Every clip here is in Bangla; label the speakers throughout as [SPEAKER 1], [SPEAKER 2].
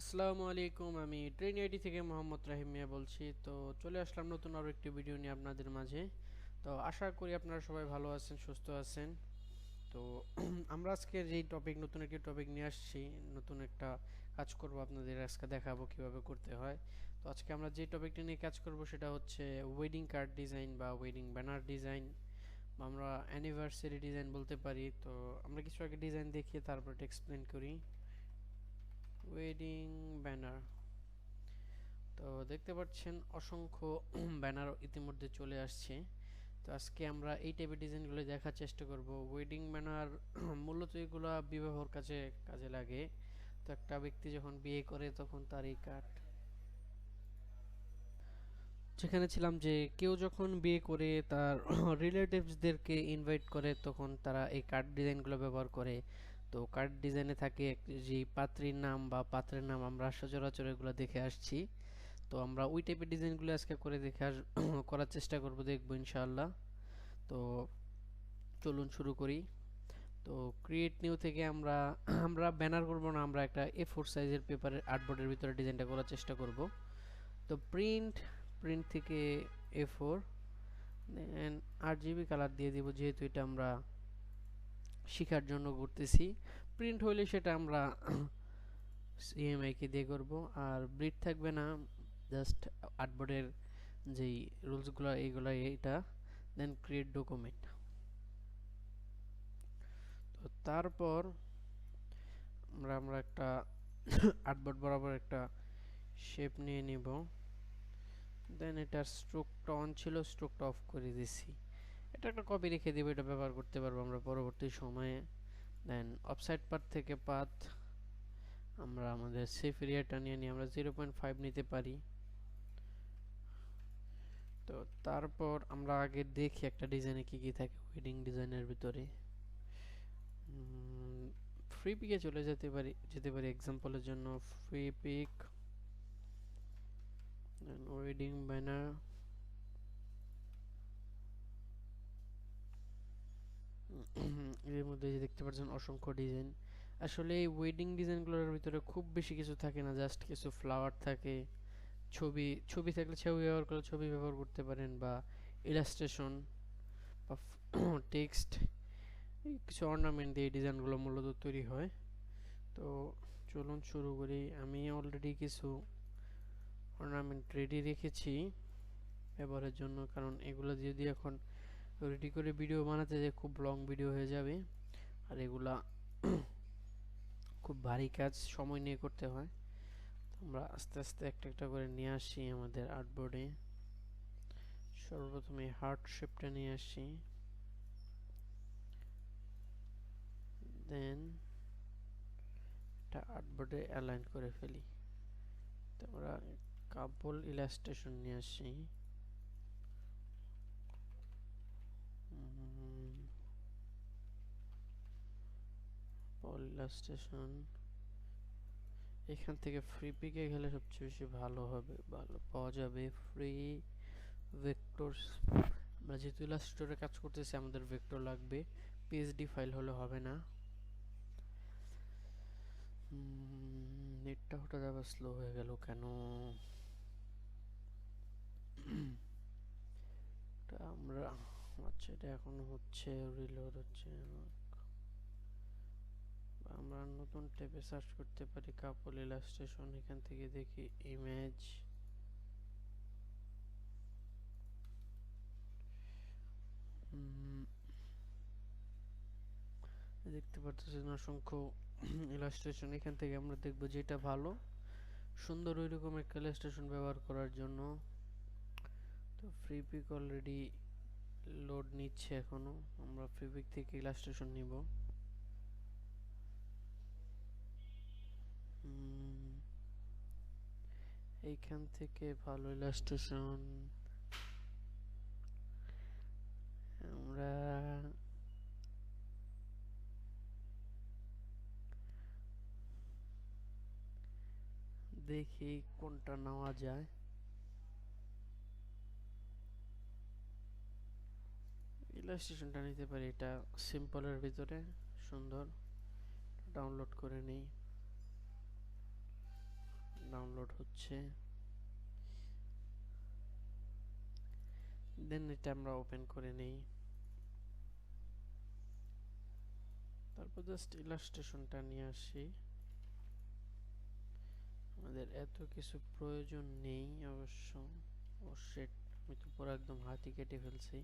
[SPEAKER 1] আসসালামু আলাইকুম। আমি ট্রেন আইডি থেকে মোহাম্মদ রাহিম মিয়া বলছি। তো চলে আসলাম নতুন আরও একটি ভিডিও নিয়ে আপনাদের মাঝে। তো আশা করি আপনারা সবাই ভালো আছেন, সুস্থ আছেন। তো আমরা আজকে যেই নতুন একটি টপিক নিয়ে আসছি, নতুন একটা কাজ করব, আপনাদের আজকে দেখাবো কিভাবে করতে হয়। তো আজকে আমরা যে টপিকটা নিয়ে কাজ করব সেটা হচ্ছে ওয়েডিং কার্ড ডিজাইন বা ওয়েডিং ব্যানার ডিজাইন, বা আমরা অ্যানিভার্সারি ডিজাইন বলতে পারি। তো আমরা কিছু আগে ডিজাইন দেখিয়ে তারপর এটা এক্সপ্লেন করি। ওয়েডিং ব্যানার, তো দেখতে পাচ্ছেন অসংখ্য ব্যানার ইতিমধ্যে চলে আসছে। তো আজকে আমরা এই টাইপের ডিজাইনগুলো দেখার চেষ্টা করব। ওয়েডিং ব্যানার মূলত এগুলো বিবাহর কাছে কাজে লাগে। তো একটা ব্যক্তি যখন বিয়ে করে তখন তার এই কার্ড, যেখানে ছিলাম যে কেউ যখন বিয়ে করে তার রিলেটিভসদেরকে ইনভাইট করে তখন তারা এই কার্ড ডিজাইনগুলো ব্যবহার করে। তো কার্ড ডিজাইনে থাকে যে পাত্রীর নাম বা পাত্রের নাম, আমরা সচরাচর এগুলো দেখে আসছি। তো আমরা ওই টাইপের ডিজাইনগুলো আজকে করে করার চেষ্টা করব, দেখবো ইনশাআল্লাহ। তো চলুন শুরু করি। তো ক্রিয়েট নিউ থেকে আমরা আমরা ব্যানার করব না, আমরা একটা A4 সাইজের পেপারের আর্টবোর্ডের ভিতরে ডিজাইনটা করার চেষ্টা করব। তো প্রিন্ট প্রিন্ট থেকে A4, দেন RGB কালার দিয়ে দিব, যেহেতু এটা আমরা শেখার জন্য করতেছি। প্রিন্ট হইলে সেটা আমরা CMYK দিয়ে করব, আর ব্লিড থাকবে না, জাস্ট আর্টবোর্ডের যেই রুলসগুলো এইগুলো এইটা। দেন ক্রিয়েট ডকুমেন্ট। তো তারপর আমরা একটা আর্টবোর্ড বরাবর একটা শেপ নিয়ে নিব। দেন এটার স্ট্রোকটা অন ছিল, স্ট্রোকটা অফ করে দিছি। এটা একটা কপি রেখে দিব, এটা ব্যবহার করতে পারবো আমরা পরবর্তী সময়ে। দেন অফসাইড পাথ থেকে পাথ আমরা আমাদের সেফ এরিয়াটা নিয়ে আমরা 0.5 নিতে পারি। তো তারপর আমরা আগে দেখি একটা ডিজাইনে কি কি থাকে ওয়েডিং ডিজাইনের ভিতরে। ফ্রি পিকে চলে যেতে পারি এক্সাম্পলের জন্য। Freepik, wedding banner. এর মধ্যে যে দেখতে পাচ্ছেন অসংখ্য ডিজাইন। আসলে এই ওয়েডিং ডিজাইনগুলোর ভিতরে খুব বেশি কিছু থাকে না, জাস্ট কিছু ফ্লাওয়ার থাকে, ছবি ছবি থাকলে ছবি ব্যবহার করলে ছবি ব্যবহার করতে পারেন, বা ইলাস্ট্রেশন বা টেক্সট, কিছু অর্নামেন্ট দিয়ে ডিজাইনগুলো মূলত তৈরি হয়। তো চলুন শুরু করি। আমি অলরেডি কিছু অর্নামেন্ট রেডি রেখেছি ব্যবহারের জন্য, কারণ এগুলো যদি এখন রেডি করে ভিডিও বানাতে যায় খুব লং ভিডিও হয়ে যাবে, আর এগুলা খুব ভারী কাজ, সময় নিয়ে করতে হয়। তো আমরা আস্তে আস্তে একটা একটা করে নিয়ে আসি আমাদের আর্টবোর্ডে। সর্বপ্রথমে হার্ট শেপটা নিয়ে আসি, দেন এটা আর্টবোর্ডে অ্যালাইন করে ফেলি। তো আমরা কাপল ইলাস্ট্রেশন নিয়ে আসি। ইলাস্ট্রেশন এখান থেকে ফ্রি পিকে গেলে সবচেয়ে বেশি ভালো হবে, ভালো পাওয়া যাবে। ফ্রি ভেক্টরস, আমরা যেহেতু ইলাস্ট্রেটরে কাজ করতেছি আমাদের ভেক্টর লাগবে, পিএসডি ফাইল হলে হবে না। নেটটা হঠাৎ আবার স্লো হয়ে গেল কেন? আমরা আচ্ছা, এটা এখন হচ্ছে, রিলোড হচ্ছে। আমরা নতুন ট্যাবে সার্চ করতে পারি কাপল ইলাস্ট্রেশন, এখান থেকে দেখি ইমেজ। দেখতে পাচ্ছেন অসংখ্য ইলাস্ট্রেশন, এখান থেকে আমরা দেখব যেটা ভালো সুন্দর ওইরকম একটা ইলাস্ট্রেশন ব্যবহার করার জন্য। তো ফ্রি পিক অলরেডি লোড নিচ্ছে এখনো, আমরা ফ্রি পিক থেকে ইলাস্ট্রেশন নিব। এইখান থেকে ভালো ইলাস্ট্রেশন আমরা দেখি কোনটা নেওয়া যায়। ইলাস্ট্রেশনটা নিতে পারি, এটা সিম্পলের ভিতরে সুন্দর, ডাউনলোড করে নেই। ডাউনলোড হচ্ছে, দেন এটা আমরা ওপেন করে নেই। তারপর জাস্ট ইলাস্ট্রেশনটা নিয়ে আসি। আমাদের এত কিছু প্রয়োজন নেই অবশ্য। ও শিট, আমি তো পুরো একদম হাতি কেটে ফেলছি।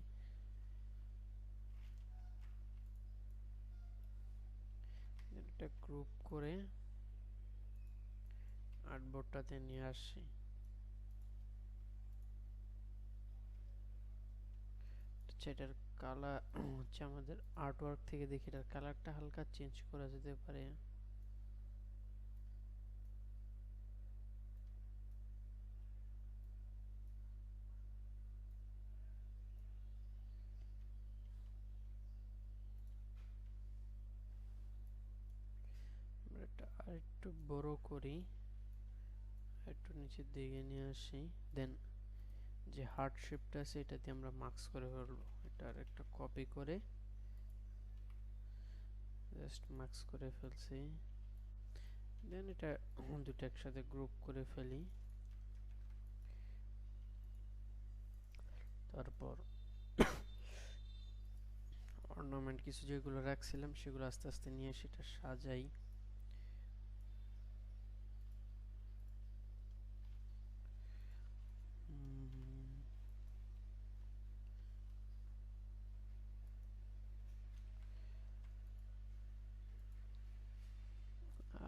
[SPEAKER 1] এটা গ্রুপ করে আর্টবোর্ডটাতে নিয়ে আসি। এটার কালার হচ্ছে, আমাদের আর্টওয়ার্ক থেকে দেখি এটার কালারটা হালকা চেঞ্জ করা যেতে পারে। আমরা এটা আরেকটু বড় করি, একটু নিচের দিকে নিয়ে আসি, দেন যে হার্ট শেপটা আছে এটা দিয়ে আমরা মার্কস করে ফেলবো। এটা একটা কপি করে জাস্ট মার্কস করে ফেলছি। দেন এটা দুটো একসাথে গ্রুপ করে ফেলি। তারপর অর্নামেন্ট কিছু যেগুলো রাখছিলাম সেগুলো আস্তে আস্তে নিয়ে সেটা সাজাই।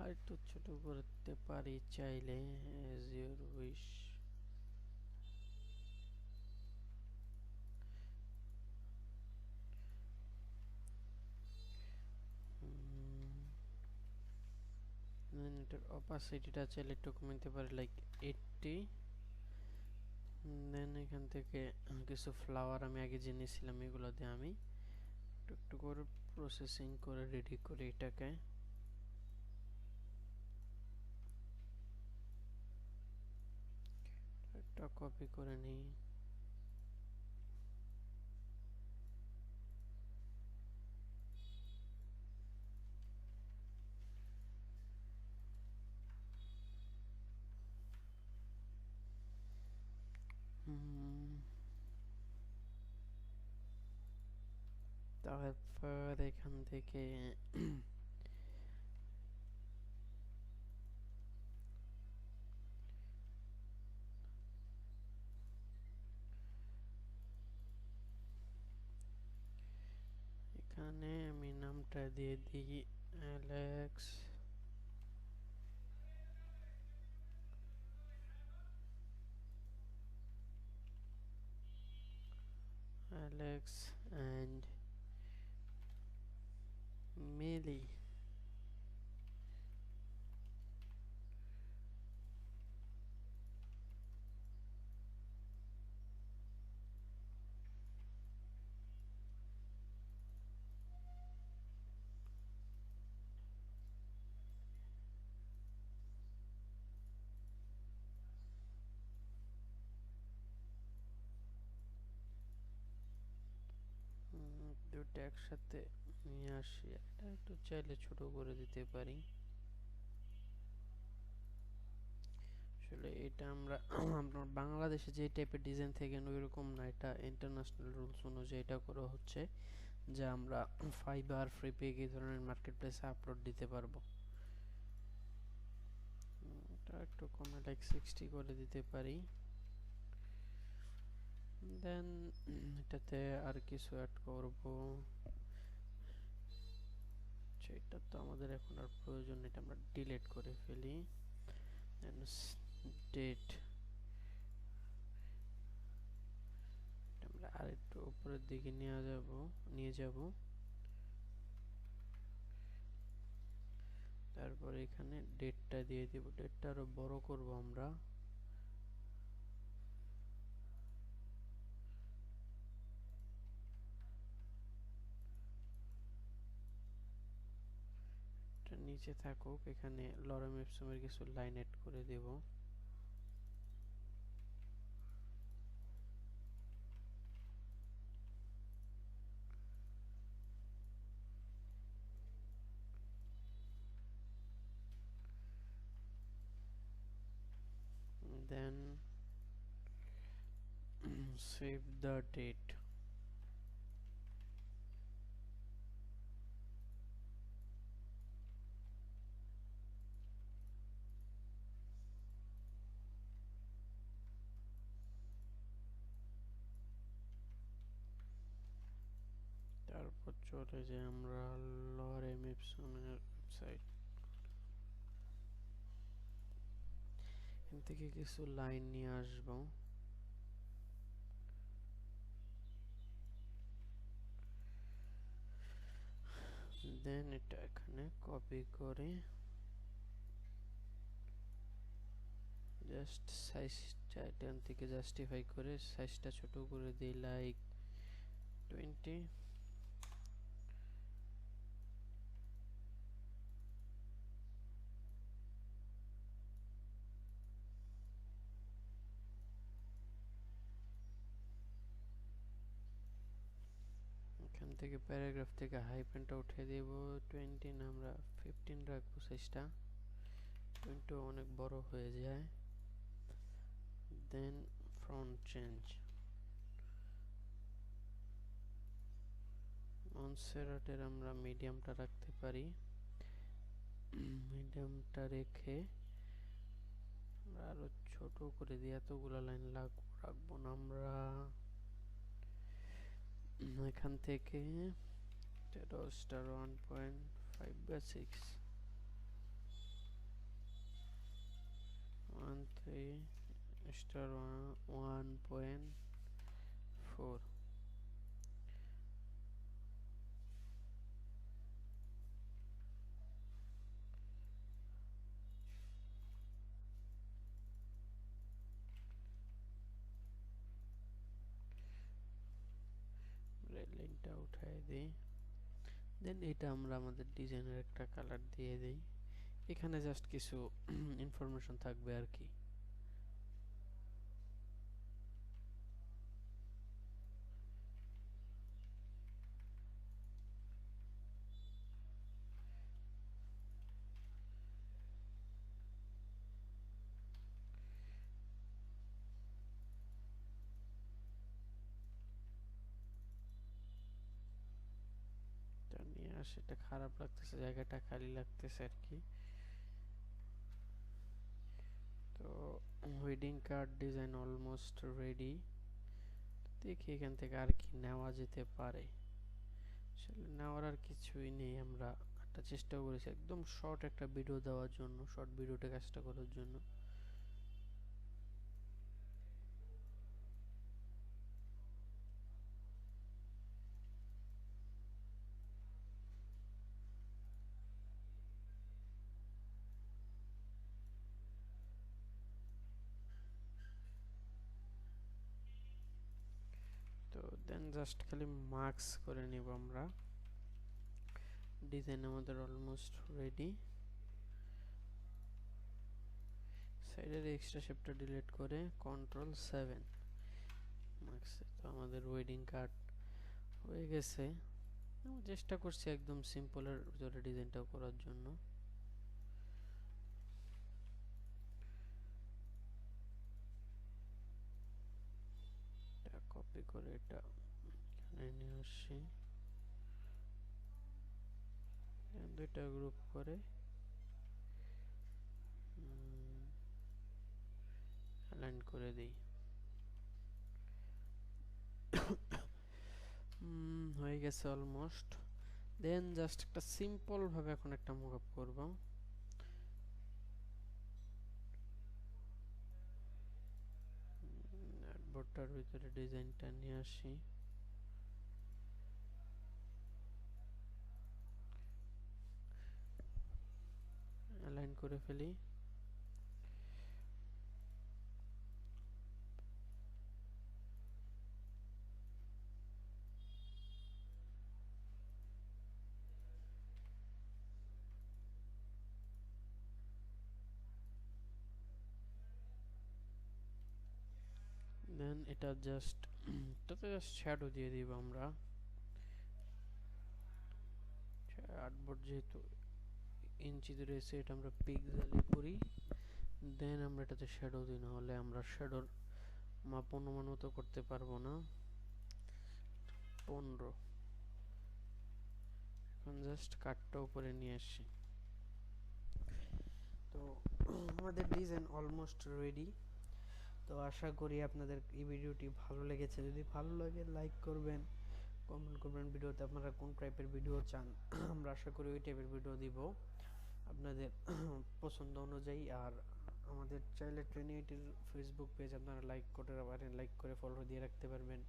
[SPEAKER 1] আর একটু ছোট করতে পারি চাইলে, as your wish। এটার অপাসিটিটা চাইলে একটু কমাতে পারি, লাইক 80। দেন এখান থেকে কিছু ফ্লাওয়ার আমি আগে জেনেছিলাম, এগুলো দিয়ে আমি একটু একটু করে প্রসেসিং করে রেডি করি এটাকে। একটা কপি করে নিই। তারপর এখান থেকে এখানে আমি নামটা দিয়ে দিই অ্যালেক্স। অ্যালেক্স অ্যান্ড মেলি। দুটো একসাথে নিয়ে আসি, এটা একটু চাইলে ছোট করে দিতে পারি। আসলে এটা আমরা আপনার বাংলাদেশে যে টাইপের ডিজাইন থেকে ওইরকম না, এটা ইন্টারন্যাশনাল রুলস অনুযায়ী এটা করা হচ্ছে যে আমরা ফাইবার, ফ্রিপিক এই ধরনের মার্কেট প্লেসে আপলোড দিতে পারবো। এটা একটু কমে লাইক 60 করে দিতে পারি। দেন এটাতে আর কিছু অ্যাড করব, সেটা তো আমাদের এখন আর প্রয়োজন, এটা আমরা ডিলিট করে ফেলি। দেন ডেট আমরা আরেকটু উপরের দিকে নিয়ে যাব। তারপর এখানে ডেটটা দিয়ে দিব, ডেটটা আরো বড় করব আমরা। এটা নিচে থাকুক, এখানে লরেম ইপসুমের কিছু লাইন এড করে দেব। then save the date. তারপর চলে যাই আমরা লরেম ইপসনের ওয়েবসাইট। এখান থেকে কিছু লাইন নিয়ে আসবো। দেন এটা এখানে কপি করে জাস্ট সাইজটা এখান থেকে জাস্টিফাই করে সাইজটা ছোট করে দিই, লাইক 20। এখান থেকে প্যারাগ্রাফ থেকে হাইফেনটা উঠিয়ে দেব 20 না আমরা 15 রাখবো সাইজটা, 20 অনেক বড় হয়ে যায়। দেন ফন্ট চেঞ্জ, মনসেরাটের আমরা মিডিয়ামটা রাখতে পারি, মিডিয়ামটা রেখে আরো ছোট করে দিই, এতগুলো লাইন রাখবো না আমরা। এখান থেকে স্টার 1.5 বা 6 13 স্টার 1.4 রেড লাইনটা উঠাই দিই। দেন এটা আমরা আমাদের ডিজাইনের একটা কালার দিয়ে দিই। এখানে জাস্ট কিছু ইনফরমেশন থাকবে আর কি। নিয়ে আসে, এটা খারাপ লাগতেছে, জায়গাটা খালি লাগতেছে আর কি। তো wedding card design almost ready. দেখি এখান থেকে আর কি নেওয়া যেতে পারে। আসলে নেওয়ার আর কিছুই নেই, আমরা একটা চেষ্টা করেছি একদম শর্ট একটা ভিডিও দেওয়ার জন্য, শর্ট ভিডিওটা কাজটা করার জন্য। তো দেন জাস্ট খালি মার্কস করে নিব আমরা। ডিজাইন আমাদের অলমোস্ট রেডি। সাইডের এক্সট্রা শেপটা ডিলিট করে Ctrl+7 মার্কসে তো আমাদের ওয়েডিং কার্ড হয়ে গেছে। আমি চেষ্টা করছি একদম সিম্পলের ভিতরে ডিজাইনটা করার জন্য। এটা কপি করে এটা এখানে নিয়ে আসি, দুইটা গ্রুপ করে অ্যালাইন করে দিই। হয়ে গেছে অলমোস্ট। দেন জাস্ট একটা সিম্পল ভাবে এখন একটা মুকআপ করব। অ্যাডবোর্ডটার ভিতরে ডিজাইনটা নিয়ে আসি, অ্যালাইন করে ফেলি। দেন এটা জাস্ট এটাতে জাস্ট শ্যাডো দিয়ে দিব আমরা। আর্টবোর্ড যেহেতু ইঞ্চিতে রয়েছে, এটা আমরা পিক্সেলে করি। দেন দেন আমরা এটাতে শ্যাডো দিই, না হলে আমরা শ্যাডোর মাপ অনুমান মতো করতে পারবো না। 15। এখন জাস্ট কাটটা উপরে নিয়ে আসি। তো আমাদের ডিজাইন অলমোস্ট রেডি। তো আশা করি আপনাদের এই ভিডিওটি ভালো লেগেছে। যদি ভালো লাগে লাইক করবেন, কমেন্ট করবেন ভিডিওতে আপনারা কোন টাইপের ভিডিও চান। আমরা আশা করি ওই টাইপের ভিডিও দিব আপনাদের পছন্দ অনুযায়ী। আর আমাদের চাইলে ট্রেনিটির ফেসবুক পেজ আপনারা লাইক করতে পারেন, লাইক করে ফলো দিয়ে রাখতে পারবেন।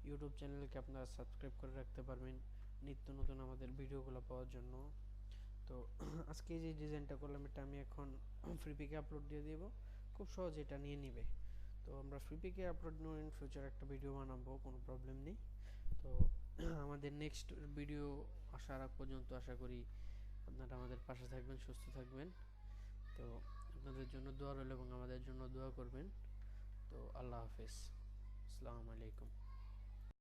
[SPEAKER 1] ইউটিউব চ্যানেলকে আপনারা সাবস্ক্রাইব করে রাখতে পারবেন নিত্য নতুন আমাদের ভিডিওগুলো পাওয়ার জন্য। তো আজকে যে ডিজাইনটা করলাম এটা আমি এখন ফ্রি পিকে আপলোড দিয়ে দিব, খুব সহজে এটা নিয়ে নিবে। তো আমরা ফ্রি পিকে আপলোড নিয়ে ইন ফিউচার একটা ভিডিও বানাবো, কোনো প্রবলেম নেই। তো আমাদের নেক্সট ভিডিও আসার আগ পর্যন্ত আশা করি আপনারা আমাদের পাশে থাকবেন, সুস্থ থাকবেন। তো আপনাদের জন্য দোয়া রইল এবং আমাদের জন্য দোয়া করবেন। তো আল্লাহ হাফেজ, আসসালামু আলাইকুম।